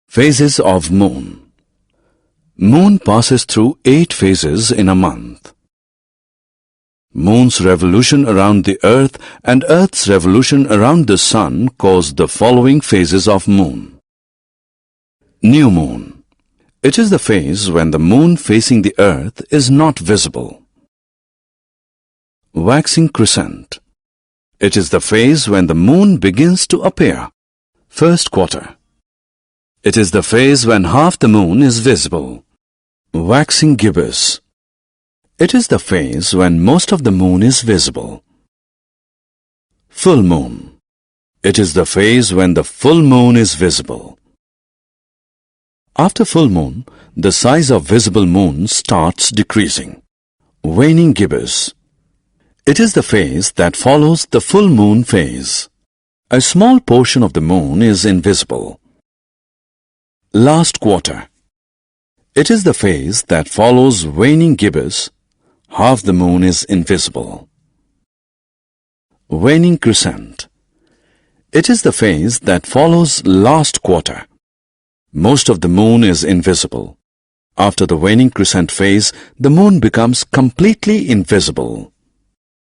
Phases of Moon. Moon passes through 8 phases in a month. Moon's revolution around the Earth and Earth's revolution around the Sun cause the following phases of Moon. New Moon. It is the phase when the Moon facing the Earth is not visible. Waxing Crescent. It is the phase when the Moon begins to appear. First quarter. It is the phase when half the Moon is visible. Waxing Gibbous. It is the phase when most of the Moon is visible. Full Moon. It is the phase when the full Moon is visible. After full Moon, the size of visible Moon starts decreasing. Waning Gibbous. It is the phase that follows the full Moon phase. A small portion of the Moon is invisible. Last quarter. It is the phase that follows waning gibbous. Half the Moon is invisible. Waning Crescent. It is the phase that follows last quarter. Most of the Moon is invisible. After the waning crescent phase, the Moon becomes completely invisible.